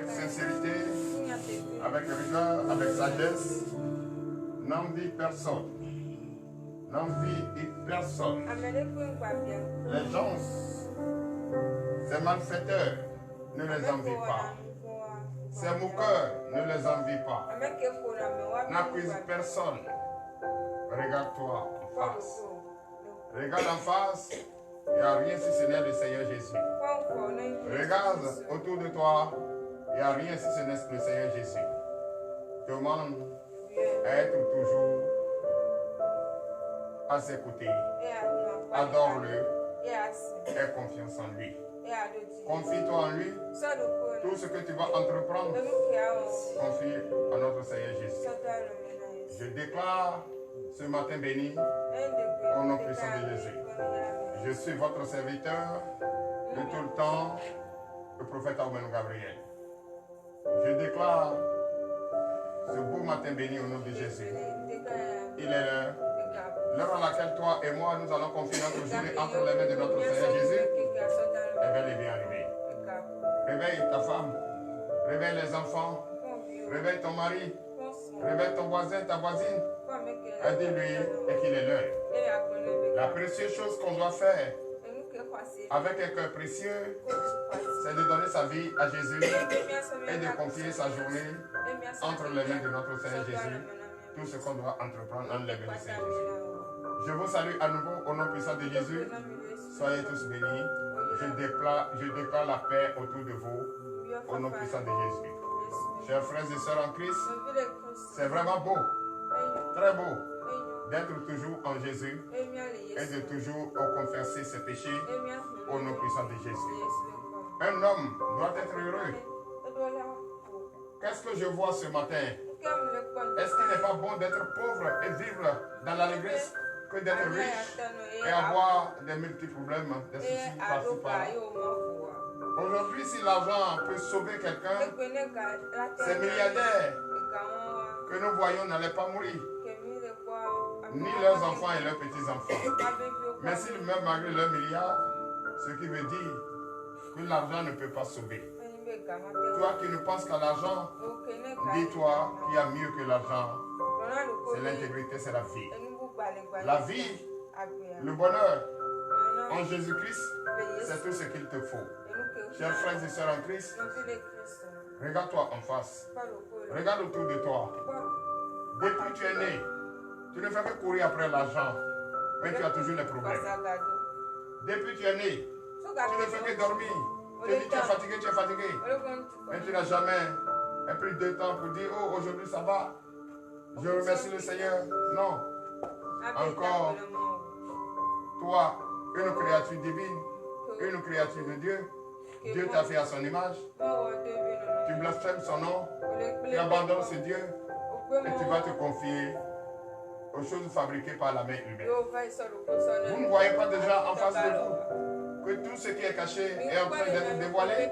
avec sincérité, avec rigueur, avec sagesse, n'envie personne. N'envie personne. Les gens, ces malfaiteurs, ne les envie pas. Ces moqueurs, ne les envie pas. N'accuse personne. Regarde-toi en face. Regarde en face, il n'y a rien si ce n'est le Seigneur Jésus. Regarde autour de toi, il n'y a rien si ce n'est le Seigneur Jésus. Demande à être toujours à ses côtés. Adore-le. Aie confiance en lui. Confie-toi en lui. Tout ce que tu vas entreprendre, confie à notre Seigneur Jésus. Je déclare ce matin béni au nom puissant de Jésus. Je suis votre serviteur de tout le temps, le prophète Aoumen Gabriel. Je déclare ce beau matin béni au nom de Jésus. Il est l'heure à laquelle toi et moi nous allons confier notre journée entre les mains de notre Seigneur Jésus. Et bel et bien arrivé. Réveille ta femme, réveille les enfants, réveille ton mari, réveille ton voisin, ta voisine. Et dis-lui qu'il est l'heure. La précieuse chose qu'on doit faire avec un cœur précieux, c'est de donner sa vie à Jésus et de confier sa journée entre les mains de notre Seigneur Jésus. Tout ce qu'on doit entreprendre en les mains du Seigneur Jésus. Je vous salue à nouveau au nom puissant de Jésus. Soyez tous bénis. Je déclare la paix autour de vous au nom puissant de Jésus. Chers frères et sœurs en Christ, c'est vraiment beau, très beau, d'être toujours en Jésus et de toujours confesser ses péchés au nom puissant de Jésus. Un homme doit être heureux. Qu'est-ce que je vois ce matin? Est-ce qu'il n'est pas bon d'être pauvre et vivre dans l'allégresse que d'être riche et avoir des multiples problèmes, des soucis par-ci par-là? Aujourd'hui, si l'argent peut sauver quelqu'un, ces milliardaires que nous voyons n'allaient pas mourir, ni leurs enfants et leurs petits-enfants. Mais s'ils meurent malgré leurs milliards, ce qui veut dire que l'argent ne peut pas sauver. Toi qui ne penses qu'à l'argent, dis-toi qu'il y a mieux que l'argent. C'est l'intégrité, c'est la vie. La vie, le bonheur en Jésus-Christ, c'est tout ce qu'il te faut. Chers frères et sœurs en Christ, regarde-toi en face. Regarde autour de toi. Depuis que tu es né, tu ne fais que courir après l'argent, mais tu as toujours des problèmes. Depuis que tu es né, tu ne fais que dormir. Tu dis tu es fatigué, mais tu n'as jamais pris de temps pour dire oh aujourd'hui ça va, je remercie le Seigneur. Non. Encore, toi, une créature divine, une créature de Dieu, Dieu t'a fait à son image, tu blasphèmes son nom, tu abandonnes ce Dieu et tu vas te confier aux choses fabriquées par la main humaine. Vous ne voyez pas déjà en face de vous que tout ce qui est caché est en train d'être dévoilé.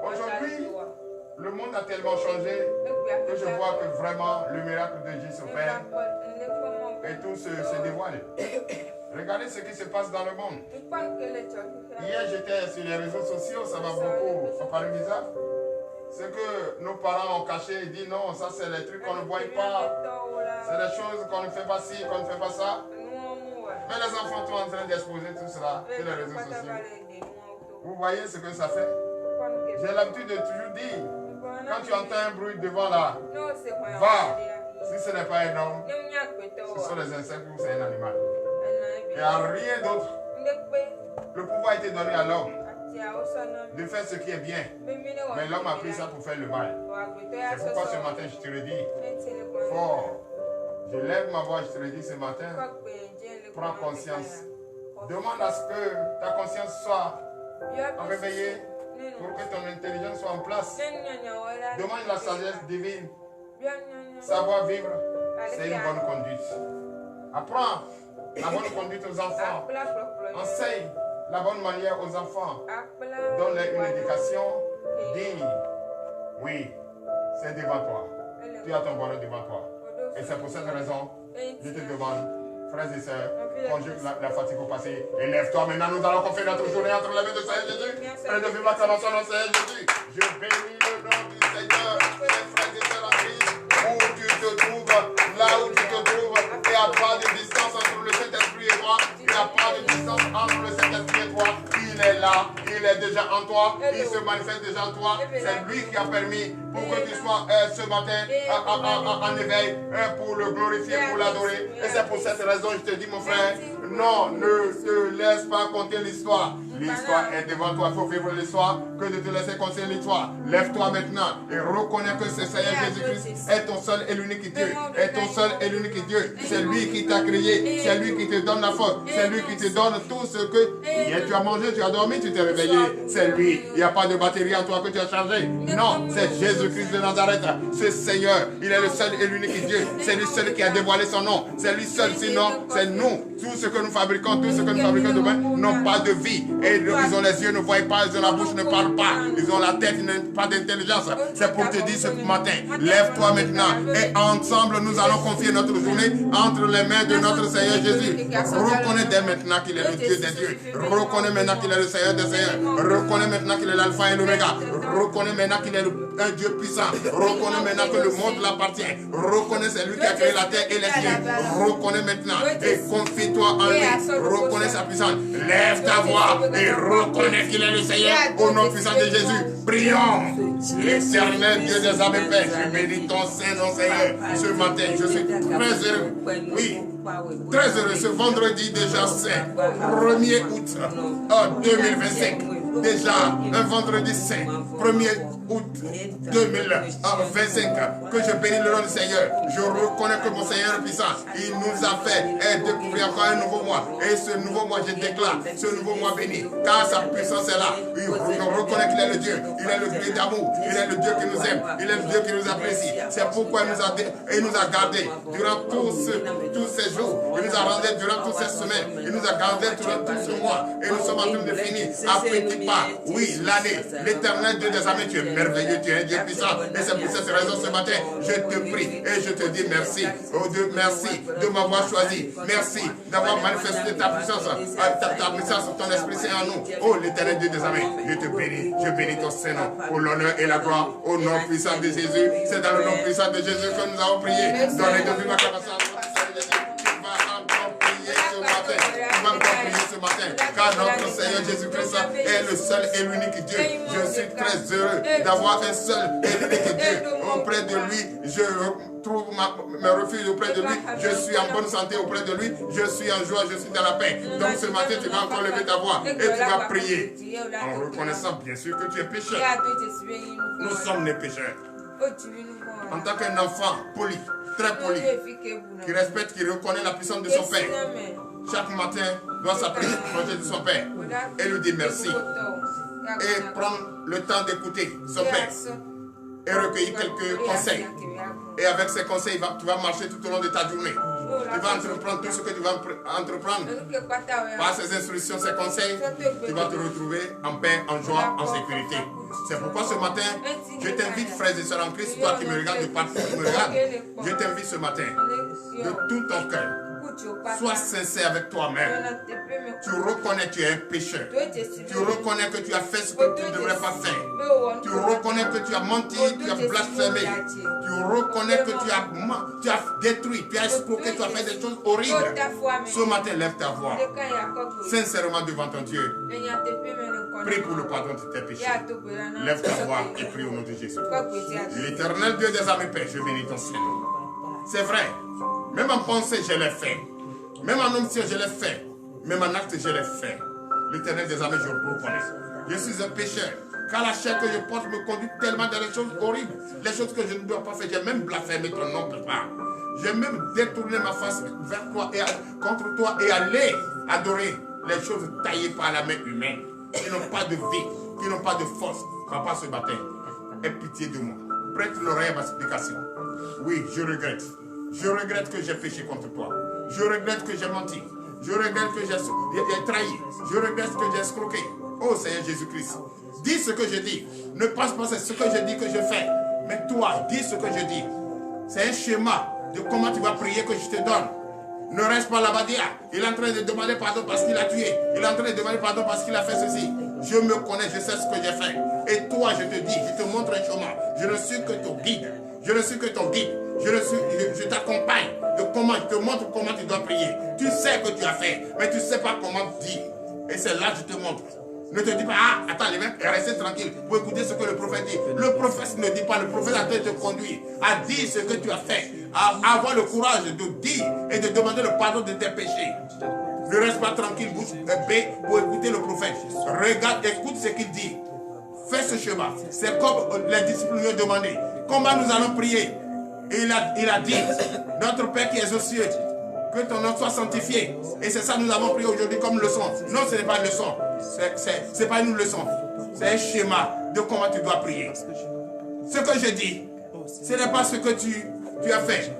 Aujourd'hui, le monde a tellement changé que je vois que vraiment le miracle de Dieu s'opère et tout se dévoile. Regardez ce qui se passe dans le monde. Hier, j'étais sur les réseaux sociaux, ça m'a beaucoup, ça paraît bizarre. Ce que nos parents ont caché, ils disent non, ça c'est les trucs qu'on ne voit pas. C'est des choses qu'on ne fait pas ci, qu'on ne fait pas ça. Mais les enfants sont en train d'exposer tout cela sur les réseaux sociaux. Vous voyez ce que ça fait? J'ai l'habitude de toujours dire, quand tu entends un bruit devant là, va. Si ce n'est pas un homme, ce sont les insectes ou c'est un animal. Il n'y a rien d'autre. Le pouvoir a été donné à l'homme de faire ce qui est bien. Mais l'homme a pris ça pour faire le mal. C'est pourquoi ce matin je te le dis fort. Je lève ma voix, je te le dis ce matin. Prends conscience. Demande à ce que ta conscience soit réveillée pour que ton intelligence soit en place. Demande la sagesse divine. Savoir vivre, c'est une bonne conduite. Apprends la bonne conduite aux enfants. Enseigne la bonne manière aux enfants. Donne-leur une éducation digne. Oui, c'est devant toi. Tu as ton bonheur devant toi. Et c'est pour cette raison, je te demande Frères et sœurs, conjugue la fatigue au passé. Et lève-toi maintenant, nous allons confier notre journée entre les mains de Seigneur Jésus. Et de vivre acclamation dans Seigneur Jésus. Je bénis le nom du Seigneur. Mes frères et sœurs en Christ, où tu te trouves, là où tu te trouves, il n'y a pas de distance entre le Saint-Esprit et toi. Il n'y a pas de distance entre le Saint-Esprit et toi. Il est là, il est déjà en toi, il se manifeste déjà en toi. C'est lui qui a permis pour que tu sois ce matin en éveil pour le glorifier, pour l'adorer. Et c'est pour cette raison que je te dis, mon frère, non, ne te laisse pas compter l'histoire. L'histoire est devant toi, il faut vivre l'histoire que de te laisser compter l'histoire. Lève-toi maintenant et reconnais que ce Seigneur Jésus-Christ est ton seul et l'unique Dieu. Est ton seul et l'unique Dieu. C'est lui qui t'a créé, c'est lui qui te donne la force, c'est lui qui te donne tout ce que hier tu as mangé, tu as dormi, tu t'es réveillé. C'est lui. Il n'y a pas de batterie en toi que tu as chargé. Non, c'est Jésus-Christ de Nazareth. Ce Seigneur, il est le seul et l'unique Dieu. C'est lui seul qui a dévoilé son nom. C'est lui seul, sinon c'est nous. Tout ce que nous fabriquons, tout ce que nous fabriquons demain n'ont pas de vie. Et ils ont les yeux, ne voient pas, ils ont la bouche, ne parlent pas. Ils ont la tête, ils n'ont pas d'intelligence. C'est pour te dire ce matin, lève-toi maintenant. Et ensemble, nous allons confier notre journée entre les mains de notre Seigneur Jésus. Reconnais dès maintenant qu'il est le Dieu des dieux. Reconnais maintenant qu'il est le Seigneur des seigneurs. Reconnais maintenant qu'il est l'alpha et l'oméga. Reconnais maintenant qu'il est un Dieu puissant. Reconnais maintenant que le monde l'appartient. Reconnais c'est lui qui a créé la terre et les cieux. Reconnais maintenant et confie-toi en lui. Reconnais sa puissance. Lève ta voix et reconnais qu'il est le Seigneur. Au nom puissant de Jésus, prions. L'éternel Dieu des armées, Père, je bénis ton Saint-Nom, Seigneur. Ce matin, je suis très heureux. Oui, très heureux. Ce vendredi déjà, c'est 1er août 2025. Déjà, un vendredi saint, 1er août 2025, que je bénis le nom du Seigneur. Je reconnais que mon Seigneur est puissant. Il nous a fait découvrir encore un nouveau mois. Et ce nouveau mois, je déclare, ce nouveau mois béni, car sa puissance est là. On reconnaît qu'il est le Dieu. Il est le Dieu d'amour. Il est le Dieu qui nous aime. Il est le Dieu qui nous apprécie. C'est pourquoi il nous a gardés durant tous ces jours. Il nous a rendus durant toutes ces semaines. Il nous a gardés durant tout ce mois. Et nous sommes en train de finir à petit pas. Oui, l'année. L'éternel Dieu des armées, tu es merveilleux. Tu es un Dieu puissant. Et c'est pour cette raison ce matin, je te prie et je te dis merci. Oh Dieu, merci de m'avoir choisi. Merci d'avoir manifesté ta puissance. Ta puissance, ton esprit c'est en nous. Oh l'éternel Dieu des armées, je te bénis. Je bénis ton Saint-Nom pour l'honneur et la gloire. Au nom puissant de Jésus. C'est dans le nom puissant de Jésus que nous avons prié. Dans les deux ma ce matin, car notre Seigneur Jésus-Christ est le seul et l'unique Dieu. Je suis très heureux d'avoir un seul et l'unique Dieu. Auprès de lui, je trouve mes refuges auprès de lui. Je suis en bonne santé auprès de lui. Je suis en joie, je suis dans la paix. Donc ce matin, tu vas encore lever ta voix et tu vas prier en reconnaissant bien sûr que tu es pécheur. Nous sommes les pécheurs. En tant qu'un enfant poli, très poli, qui respecte, qui reconnaît la puissance de son Père, chaque matin doit s'appeler au projet de son Père et lui dire merci. Et prendre le temps d'écouter son Père et recueillir quelques conseils. Et avec ces conseils, tu vas marcher tout au long de ta journée. Tu vas entreprendre tout ce que tu vas entreprendre. Par ces instructions, ces conseils, tu vas te retrouver en paix, en joie, en sécurité. C'est pourquoi ce matin, je t'invite, frères et sœurs en Christ, toi qui me regardes de partout, qui me regardes, je t'invite ce matin, de tout ton cœur, sois sincère avec toi-même. Tu reconnais que tu es un pécheur. Tu reconnais que tu as fait ce que tu ne devrais pas faire. Tu reconnais que tu as menti, tu as blasphémé. Tu reconnais que tu as détruit, tu as escroqué, tu as fait des choses horribles. Ce matin, lève ta voix sincèrement devant ton Dieu. Prie pour le pardon de tes péchés. Lève ta voix et prie au nom de Jésus. L'éternel Dieu des armées, Père, je bénis ton Seigneur. C'est vrai. Même en pensée, je l'ai fait. Même en homme, je l'ai fait. Même en acte, je l'ai fait. L'éternel des armées, je le reconnais. Je suis un pécheur. Car la chair que je porte me conduit tellement dans les choses horribles. Les choses que je ne dois pas faire. J'ai même blasphémé ton nom, papa. J'ai même détourné ma face vers toi et contre toi et allé adorer les choses taillées par la main humaine. Qui n'ont pas de vie, qui n'ont pas de force. Papa, ce matin, aie pitié de moi. Prête l'oreille à ma explication. Oui, je regrette. Je regrette que j'ai péché contre toi. Je regrette que j'ai menti. Je regrette que j'ai trahi. Je regrette que j'ai escroqué. Oh Seigneur Jésus-Christ, dis ce que je dis. Ne pense pas c'est ce que je dis que je fais. Mais toi, dis ce que je dis. C'est un schéma de comment tu vas prier que je te donne. Ne reste pas là-bas, dis, il est en train de demander pardon parce qu'il a tué. Il est en train de demander pardon parce qu'il a fait ceci. Je me connais, je sais ce que j'ai fait. Et toi, je te dis, je te montre un chemin. Je ne suis que ton guide. Je ne suis que ton guide. Je t'accompagne. Je te montre comment tu dois prier. Tu sais que tu as fait, mais tu ne sais pas comment dire. Et c'est là que je te montre. Ne te dis pas, attends, je vais rester tranquille pour écouter ce que le prophète dit. Le prophète ne dit pas, le prophète a train de te conduire à dire ce que tu as fait, à avoir le courage de dire et de demander le pardon de tes péchés. Ne reste pas tranquille, bouche bée, pour écouter le prophète. Regarde, écoute ce qu'il dit. Fais ce chemin. C'est comme les disciples lui ont demandé. Comment nous allons prier? Et il a dit, notre Père qui est aux cieux, que ton nom soit sanctifié. Et c'est ça que nous avons prié aujourd'hui comme leçon. Non, ce n'est pas une leçon. Ce n'est pas une leçon. C'est un schéma de comment tu dois prier. Ce que je dis, ce n'est pas ce que tu as fait.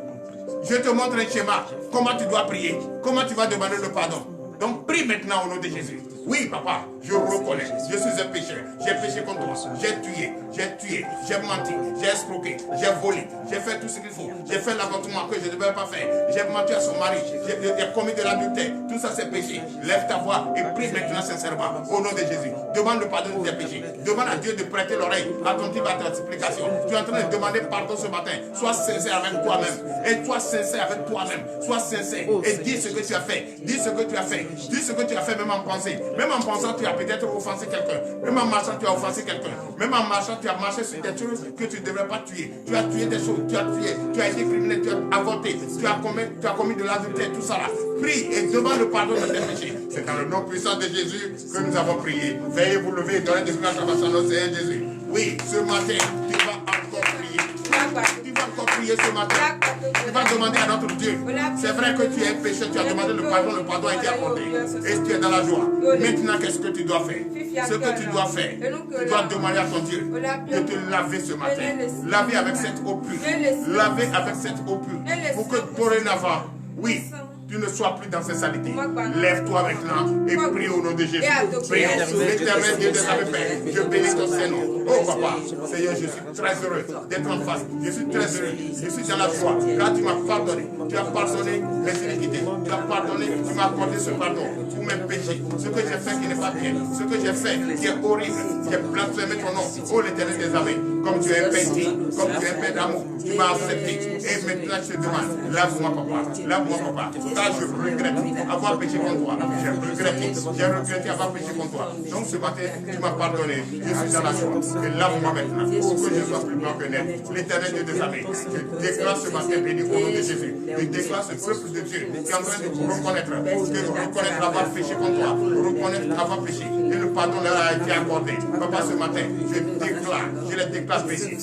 Je te montre un schéma. Comment tu dois prier. Comment tu vas demander le pardon. Donc prie maintenant au nom de Jésus. Oui, papa, je reconnais. Je suis un pécheur. J'ai péché contre toi. J'ai tué, j'ai menti, j'ai escroqué, j'ai volé, j'ai fait tout ce qu'il faut. J'ai fait l'avortement que je ne devais pas faire. J'ai menti à son mari. J'ai commis de l'adultère. Tout ça, c'est péché. Lève ta voix et prie maintenant sincèrement au nom de Jésus. Demande le pardon de tes péchés. Demande à Dieu de prêter l'oreille attentive à ta supplication. Tu es en train de demander pardon ce matin. Sois sincère avec toi-même. Et sois sincère avec toi-même. Sois sincère et dis ce que tu as fait. Dis ce que tu as fait. Dis ce que tu as fait même en pensée. Même en pensant, tu as peut-être offensé quelqu'un. Même en marchant, tu as offensé quelqu'un. Même en marchant, tu as marché sur des choses que tu ne devrais pas tuer. Tu as tué des choses. Tu as tué. Tu as été criminel. Tu as avorté. Tu as commis de l'adultère. Tout ça là. Prie et demande le pardon de tes péchés. C'est dans le nom puissant de Jésus que nous avons prié. Veuillez vous lever et donner des acclamations au Seigneur Jésus. Oui, ce matin, tu vas encore prier. Tu vas encore prier ce matin. Tu vas demander à notre Dieu. C'est vrai que tu es pécheur, tu as demandé le pardon a été accordé. Et tu es dans la joie. Maintenant, qu'est-ce que tu dois faire? Ce que tu dois faire, tu dois demander à ton Dieu de te laver ce matin. Laver avec cette eau pure. Laver avec cette eau pure. Pour que dorénavant, oui, tu ne sois plus dans ces saletés. Lève-toi maintenant et prie au nom de Jésus. Prions. L'éternel Dieu des armées, Père, je bénis ton Saint-Nom. Oh papa, Seigneur, je suis très heureux d'être en face. Je suis très heureux. Je suis dans la joie. Car tu m'as pardonné. Tu as pardonné mes iniquités. Tu as pardonné, tu m'as accordé ce pardon pour mes péchés. Ce que j'ai fait qui n'est pas bien. Ce que j'ai fait qui est horrible. J'ai blasphémé ton nom. Oh l'éternel des armées. Comme tu es un père digne, comme tu es un père d'amour, tu m'as accepté. Et maintenant je te demande, lave-moi papa. Lave-moi papa. Car je regrette avoir péché contre toi. J'ai regretté avoir péché contre toi. Donc ce matin, tu m'as pardonné. Je suis dans la joie. Et lave-moi maintenant. Pour que je sois plus blanc que neige. L'éternel Dieu des armées. Je déclare ce matin béni au nom de Jésus. Je déclare ce peuple de Dieu qui est en train de reconnaître avoir péché contre toi. Reconnaître avoir péché. Et le pardon leur a été accordé. Papa, ce matin, je les déclare bénis.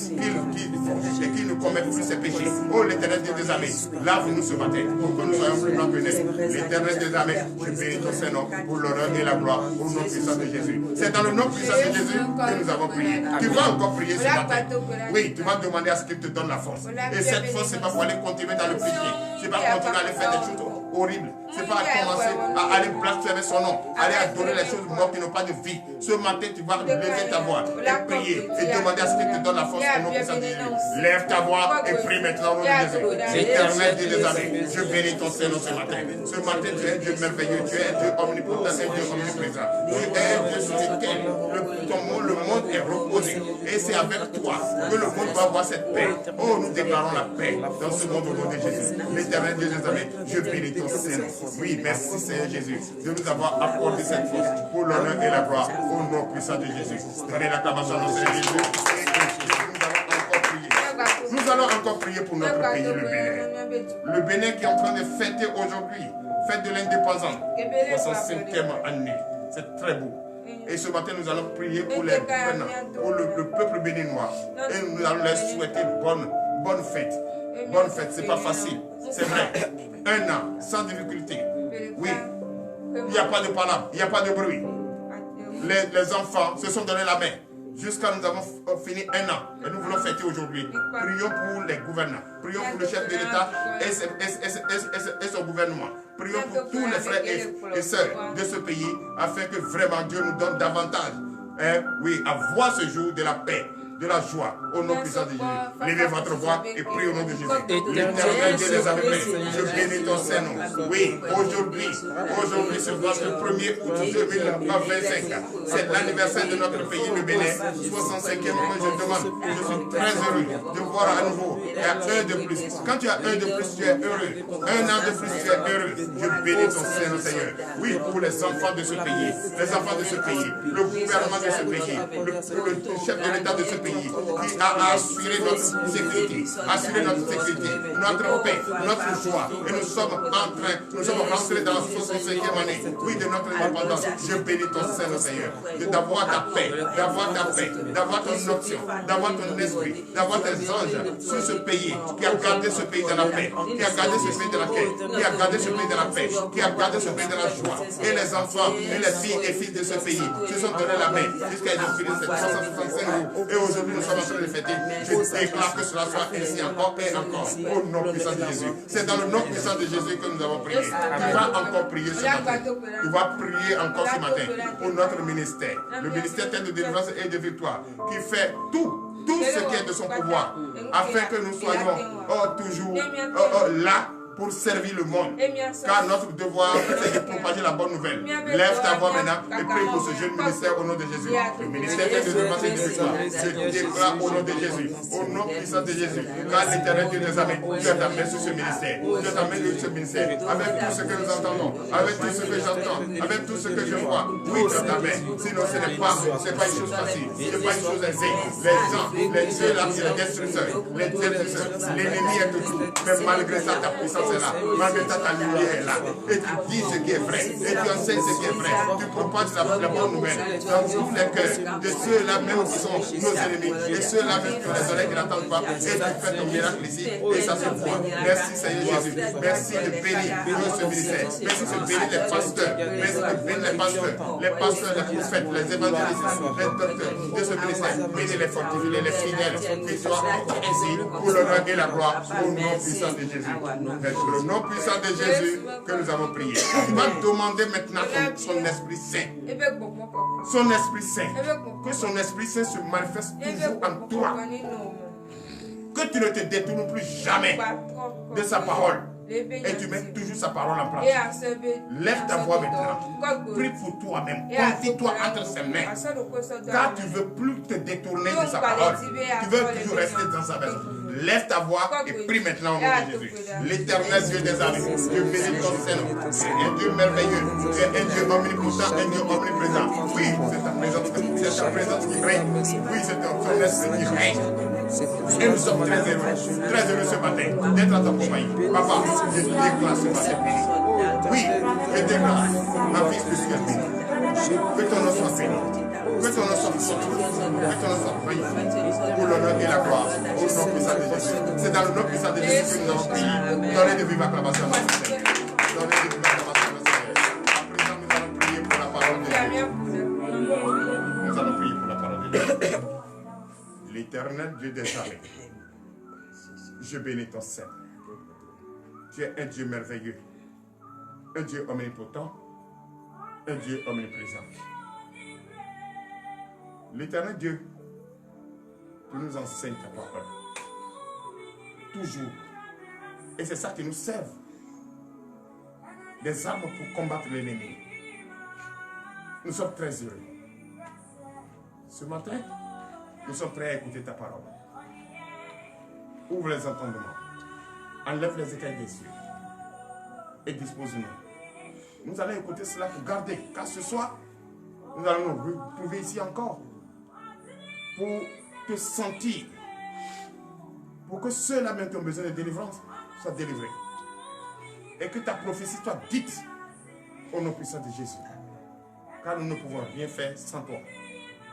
Qu'ils ne commettent plus ces péchés. Oh l'éternel Dieu des armées. Lave-nous ce matin. Pour que nous soyons plus blancs que neige. L'éternel des armées. Je bénis ton Saint-Nom pour l'honneur et la gloire au nom puissant de Jésus. C'est dans le nom puissant de Jésus que nous avons prié. Tu vas encore prier ce matin. Oui, tu vas demander à ce qu'il te donne la force. Et cette force, c'est pas pour aller continuer dans le péché. C'est pas pour continuer à aller faire des choses horribles. C'est pas commencer à aller blasphémer son nom, aller adorer les choses mortes qui n'ont pas de vie. Ce matin, tu vas lever ta voix et prier et demander à ce qu'il te donne la force au nom puissant de Jésus. Lève ta voix et prie maintenant au nom de Jésus. Éternel Dieu des armées, je bénis ton Saint-Nom ce matin. Ce matin, tu es un Dieu merveilleux, tu es un Dieu omnipotent, un Dieu omniprésent. Tu es un Dieu sur lequel le monde est reposé. Et c'est avec toi que le monde va avoir cette paix. Oh, nous déclarons la paix dans ce monde au nom de Jésus. L'éternel Dieu des armées, je bénis ton Saint-Nom. Oui, merci Seigneur Jésus de nous avoir accordé cette force pour l'honneur et la gloire au nom puissant de Jésus. Donnez l'acclamation au Seigneur Jésus. Nous allons encore prier pour notre pays, le Bénin. Le Bénin qui est en train de fêter aujourd'hui, fête de l'indépendance, 65e année. C'est très beau. Et ce matin, nous allons prier pour les gouvernants, pour le peuple béninois. Et nous allons leur souhaiter bonne fête. Bonne fête, c'est pas facile. C'est vrai. Un an, sans difficulté. Oui. Il n'y a pas de palabre, il n'y a pas de bruit. Les enfants se sont donné la main. Jusqu'à nous avons fini un an. Et nous voulons fêter aujourd'hui. Prions pour les gouvernants. Prions pour le chef de l'État et son gouvernement. Prions pour tous les frères et sœurs de ce pays afin que vraiment Dieu nous donne davantage. Oui, à voir ce jour de la paix. de la joie. Au nom puissant de Jésus. Levez votre voix et priez au nom de Jésus. L'éternel Dieu des armées, je bénis ton Saint-Nom. Oui, aujourd'hui, ce vendredi 1er août 2025, c'est l'anniversaire de notre pays, le Bénin, 65e mois. Je demande, je suis très heureux de voir à nouveau. Il y a un de plus. Quand tu as un de plus, tu es heureux. Un an de plus, tu es heureux. Je bénis ton Saint-Nom, Seigneur. Oui, pour les enfants de ce pays, les enfants de ce pays, le gouvernement de ce pays, le chef de l'État de ce pays, qui a assuré notre sécurité, notre paix, notre joie. Et nous sommes rentrés dans la 65e année, oui, de notre indépendance. Je bénis ton Saint-Nom, Seigneur, d'avoir ta paix, d'avoir ton option, d'avoir ton esprit, d'avoir tes anges sur ce pays, qui a gardé ce pays dans la paix, qui a gardé ce pays dans la paix, qui a gardé ce pays dans la paix, qui a gardé ce pays dans la joie. Et les enfants, et les filles et fils de ce pays se sont donné la main jusqu'à fini ces 365 jours. Et aujourd'hui, nous sommes en train de fêter. Je déclare que cela soit ainsi encore et encore. Au nom puissant de Jésus. C'est dans le nom puissant de Jésus que nous avons prié. Tu vas encore prier ce matin. Tu vas prier encore ce matin pour notre ministère. Le ministère de délivrance et de victoire qui fait tout ce qui est de son pouvoir afin que nous soyons toujours là pour servir le monde. Car notre devoir, c'est de propager la bonne nouvelle. Lève ta voix maintenant et prie pour ce jeune ministère au nom de Jésus. Le ministère de délivrance et de victoire. Je déclare au nom de Jésus, au nom puissant de Jésus, car l'Éternel Dieu des armées, tu as ta main sur ce ministère. Tu as ta main sur ce ministère. Avec tout ce que nous entendons, avec tout ce que j'entends, avec tout ce que je vois. Oui, tu as ta main. Sinon, ce n'est pas une chose facile. Ce n'est pas une chose aisée. Les gens, les destructeurs, l'ennemi est toujours. Mais malgré ça, ta puissance est là. Malgré ça, ta lumière est là. Et tu dis ce qui est vrai. Et tu enseignes ce qui est vrai. Tu propages la bonne nouvelle dans tous les cœurs de ceux-là même qui sont nos ennemis. Et ceux-là même qui ont les oreilles qui n'attendent pas. Et tu fais ton miracle ici. Et ça se voit. Merci Seigneur Jésus. Merci de bénir ce ministère. Merci de bénir les pasteurs. Merci de bénir les pasteurs, les prophètes, les évangélistes, les docteurs de ce ministère. Bénis les fortifiés, les fidèles qui soient ici pour l'honneur et la gloire au nom puissant de Jésus. C'est le nom puissant de Jésus que nous avons prié. Tu vas demander maintenant son Esprit Saint. Son Esprit Saint. Que son Esprit Saint se manifeste toujours en toi. Que tu ne te détournes plus jamais de sa parole. Et tu mets toujours sa parole en pratique. Lève ta voix maintenant. Prie pour toi-même. Confie-toi entre ses mains. Car tu ne veux plus te détourner de sa parole. Tu veux toujours rester dans sa maison. Lève ta voix et prie maintenant au nom de Jésus. L'Éternel Dieu des armées, Dieu bénit ton Saint-Nom. C'est un Dieu merveilleux. Tu es un Dieu omnipotent, un Dieu omniprésent. Oui, c'est ta présence qui règne. Oui, c'est ton esprit qui règne. Et nous sommes très heureux ce matin d'être à ta compagnie. Papa, je déclare ce matin béni. Oui, je déclare, ma fille spirituelle bénie. Que ton nom soit béni. Que ton nom soit fortifié. Que ton nom soit magnifique. Pour l'honneur et la gloire. Au nom puissant de Jésus. C'est dans le nom puissant de Jésus que nous avons prié. Donnez de vive acclamation à notre Seigneur. Donnez de vive acclamation à notre Seigneur. À présent, nous allons prier pour la parole de Dieu. Nous allons prier pour la parole de Dieu. L'Éternel Dieu des armées, je bénis ton Saint. Tu es un Dieu merveilleux, un Dieu omnipotent, un Dieu omniprésent. L'Éternel Dieu, tu nous enseignes ta parole. Toujours. Et c'est ça qui nous sert. Des armes pour combattre l'ennemi. Nous sommes très heureux. Ce matin, nous sommes prêts à écouter ta parole. Ouvre les entendements. Enlève les écailles des yeux. Et dispose-nous. Nous allons écouter cela pour garder. Car ce soir, nous allons nous retrouver ici encore. Pour te sentir. Pour que ceux-là même qui ont besoin de délivrance soient délivrés. Et que ta prophétie soit dite au nom puissant de Jésus. Car nous ne pouvons rien faire sans toi.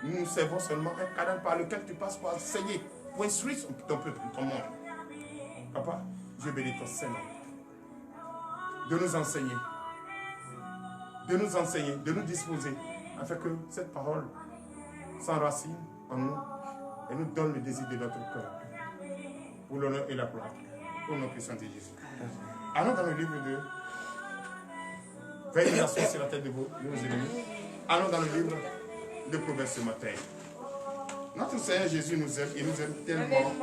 Nous servons seulement un canal par lequel tu passes pour enseigner, pour instruire ton peuple, ton monde. Papa, je bénis ton Seigneur. De nous enseigner, de nous disposer, afin que cette parole s'enracine en nous et nous donne le désir de notre cœur. Pour l'honneur et la gloire. Au nom puissant de Jésus. Allons dans le livre de Veillez la sur la tête de vos ennemis. Allons dans le livre de Proverbes ce matin. Notre Seigneur Jésus nous aime. Il nous aime tellement.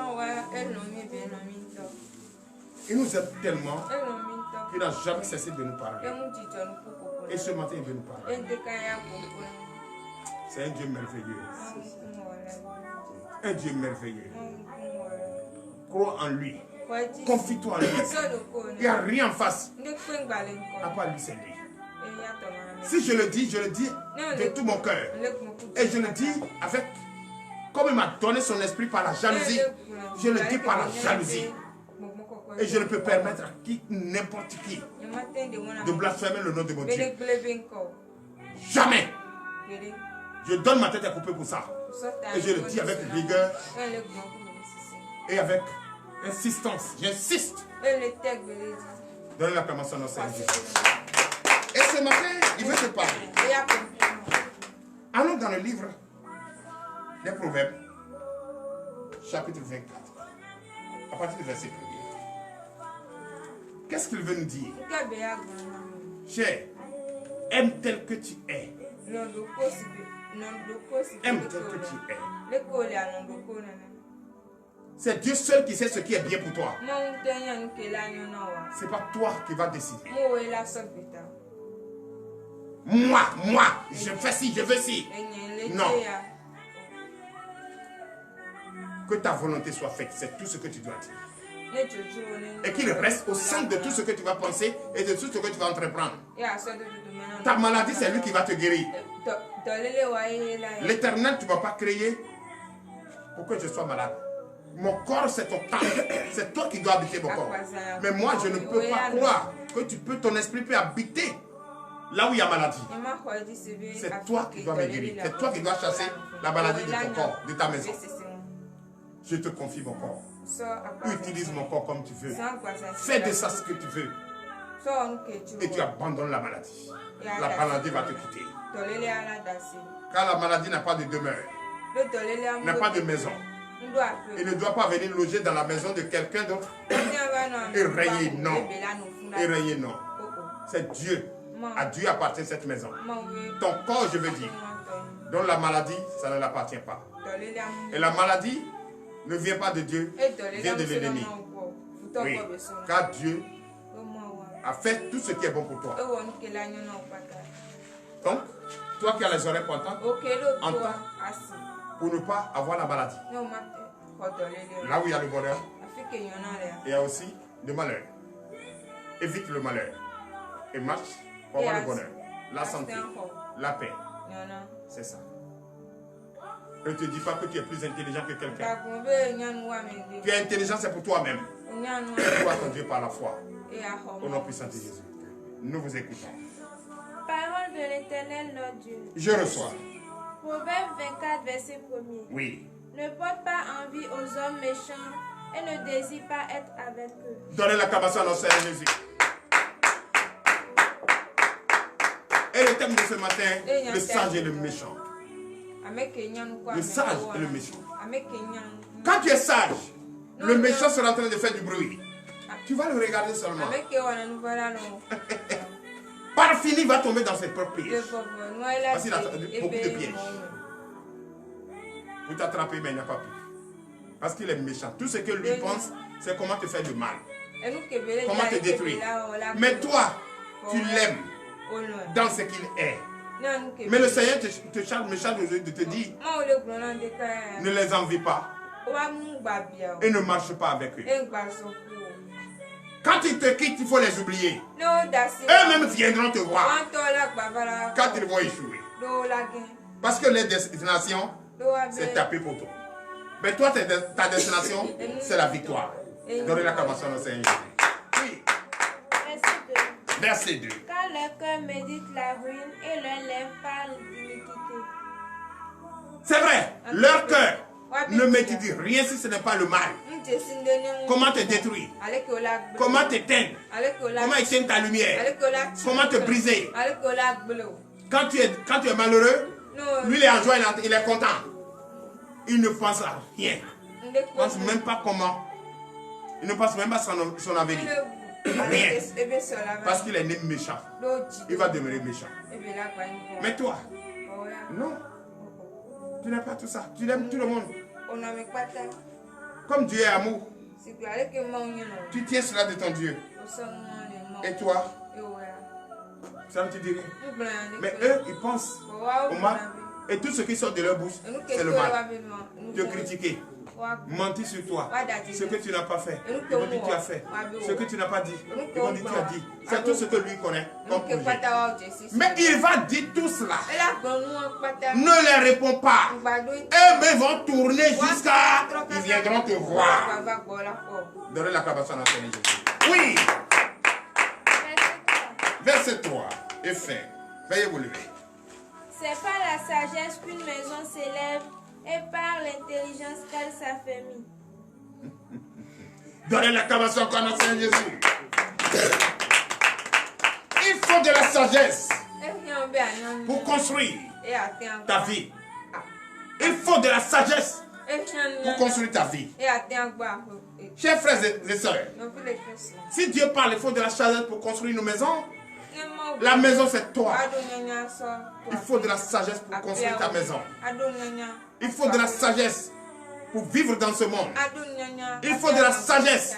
Il nous aime tellement qu'il n'a jamais cessé de nous parler. Et ce matin, il veut nous parler. C'est un Dieu merveilleux. Un Dieu merveilleux. Crois en lui. Confie-toi en lui. Il n'y a rien en face. À part lui, c'est lui. Si je le dis de tout mon cœur. Et je le dis avec, comme il m'a donné son esprit par la jalousie, je le dis par la jalousie. Et je ne peux permettre à qui, n'importe qui, de blasphémer le nom de mon Dieu. Jamais. Je donne ma tête à couper pour ça. Et je le dis avec rigueur et avec insistance. J'insiste. Donnez l'acclamation à notre Seigneur Jésus. Et ce matin, il veut te parler. Allons dans le livre des Proverbes, chapitre 24, à partir du verset 1er. Qu'est-ce qu'il veut nous dire? Cher, aime tel que tu es. Aime tel que tu es. C'est Dieu seul qui sait ce qui est bien pour toi. Ce n'est pas toi qui vas décider. Moi, je fais ci, je veux ci. Non. Que ta volonté soit faite, c'est tout ce que tu dois dire. Et qu'il reste au centre de tout ce que tu vas penser et de tout ce que tu vas entreprendre. Ta maladie, c'est lui qui va te guérir. L'Éternel, tu ne vas pas créer pour que je sois malade. Mon corps, c'est ton temple. C'est toi qui dois habiter mon corps. Mais moi, je ne peux pas croire que ton esprit peut habiter là où il y a maladie. C'est toi qui dois me guérir. C'est toi qui dois chasser la maladie de ton corps, de ta maison. Je te confie mon corps. Utilise mon corps comme tu veux. Fais de ça ce que tu veux. Et tu abandonnes la maladie. La maladie va te quitter. Car la maladie n'a pas de demeure. N'a pas de maison. Il ne doit pas venir loger dans la maison de quelqu'un d'autre. Et régner, non. Et régner, non. C'est Dieu. À Dieu appartient cette maison. Ton corps, je veux dire. Donc la maladie, ça ne l'appartient pas. Et la maladie ne vient pas de Dieu, vient de l'ennemi. Oui, car Dieu a fait tout ce qui est bon pour toi. Donc, toi qui as les oreilles pointantes, entends pour ne pas avoir la maladie. Là où il y a le bonheur, il y a aussi le malheur. Évite le malheur et marche pour avoir le bonheur, la santé, la paix. C'est ça. Ne te dis pas que tu es plus intelligent que quelqu'un. Tu es intelligent, c'est pour toi-même. Crois en Dieu par la foi. Au nom puissant de Jésus. Nous vous écoutons. Parole de l'Éternel, notre Dieu. Je reçois. Proverbe 24, verset 1er. Oui. Ne porte pas envie aux hommes méchants et ne désire pas être avec eux. Donnez l'acclamation à notre Seigneur Jésus. Et le thème de ce matin, le sage et le méchant. Le sage et le méchant. Quand tu es sage, le méchant sera en train de faire du bruit. Tu vas le regarder seulement. Par fini, il va tomber dans ses propres pièges. Parce qu'il a beaucoup de pièges. Pour t'attraper, mais il n'a pas pu. Parce qu'il est méchant. Tout ce que lui pense, c'est comment te faire du mal. Comment te détruire. Mais toi, tu l'aimes dans ce qu'il est. Mais le Seigneur te charge de te dire, ne les envie pas et ne marche pas avec eux. Quand ils te quittent, il faut les oublier. Eux-mêmes viendront te voir quand ils vont échouer. Parce que les destinations, c'est taper pour toi. Mais toi, ta destination, c'est la victoire. Donnez l'acclamation au Seigneur Jésus. Oui. Verset 2. Car leur cœur médite la ruine et leurs lèvres parlent d'iniquité. C'est vrai, leur cœur ne médite rien si ce n'est pas le mal. Comment te détruire? Comment t'éteindre? Comment éteindre ta lumière? Comment te briser? Quand tu es malheureux, lui il est en joie, il est content. Il ne pense à rien. Il ne pense même pas comment. Il ne pense même pas à son avenir. Rien. Parce qu'il est né méchant. Il va demeurer méchant. Mais toi, non. Tu n'as pas tout ça. Tu aimes tout le monde. Comme Dieu est amour. Tu tiens cela de ton Dieu. Et toi? Ça ne te dit rien. Mais eux, ils pensent au mal. Et tout ce qui sort de leur bouche, c'est le mal. Te critiquer. Mentir sur toi. Ce que tu n'as pas fait. Ils vont dire tu as fait. Ce que tu n'as pas dit. Ils vont dire tu as dit. C'est tout ce que lui connaît comme projet. Mais il va dire tout cela. Ne les réponds pas. Eux vont tourner jusqu'à... Ils viendront te voir. Donnez l'acclamation à Seigneur Jésus. Oui. Verset 3. Et fin. Veuillez vous lever. C'est par la sagesse qu'une maison s'élève et par l'intelligence qu'elle s'affermit. Donnez l'acclamation à Seigneur Jésus. Il faut de la sagesse pour construire ta vie. Il faut de la sagesse pour construire ta vie. Chers frères et sœurs, si Dieu parle, il faut de la sagesse pour construire une maison. La maison, c'est toi. Il faut de la sagesse pour construire ta maison. Il faut de la sagesse pour vivre dans ce monde. Il faut de la sagesse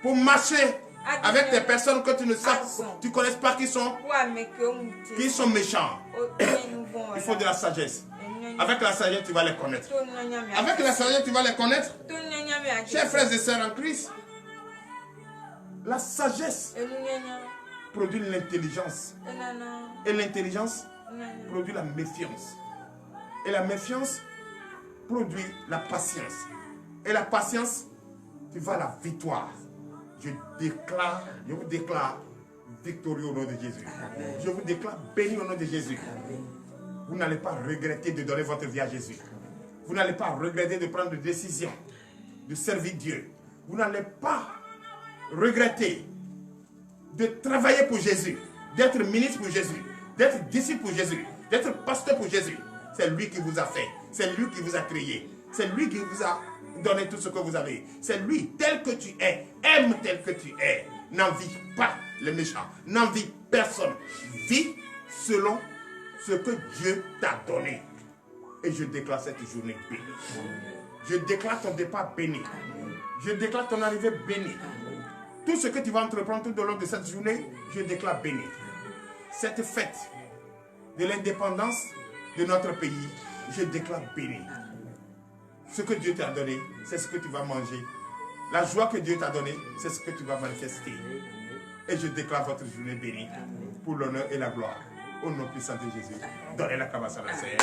pour marcher avec des personnes que tu ne sais, tu ne connais pas qui sont méchants. Il faut de la sagesse. Avec la sagesse, tu vas les connaître. Avec la sagesse, tu vas les connaître. Chers frères et sœurs en Christ, la sagesse produit l'intelligence. Et l'intelligence produit la méfiance. Et la méfiance produit la patience. Et la patience, tu vas à la victoire. Je vous déclare victorieux au nom de Jésus. Je vous déclare béni au nom de Jésus. Vous n'allez pas regretter de donner votre vie à Jésus. Vous n'allez pas regretter de prendre des décisions, de servir Dieu. Vous n'allez pas regretter de travailler pour Jésus, d'être ministre pour Jésus, d'être disciple pour Jésus, d'être pasteur pour Jésus. C'est lui qui vous a fait, c'est lui qui vous a créé, c'est lui qui vous a donné tout ce que vous avez. C'est lui, tel que tu es, aime tel que tu es. N'envie pas les méchants, n'envie personne. Vis selon ce que Dieu t'a donné. Et je déclare cette journée bénie. Je déclare ton départ béni. Je déclare ton arrivée bénie. Tout ce que tu vas entreprendre tout au long de cette journée, je déclare béni. Cette fête de l'indépendance de notre pays, je déclare béni. Ce que Dieu t'a donné, c'est ce que tu vas manger. La joie que Dieu t'a donnée, c'est ce que tu vas manifester. Et je déclare votre journée bénie pour l'honneur et la gloire. Au nom puissant de Jésus. Donnez la cabasse à la Seigneur.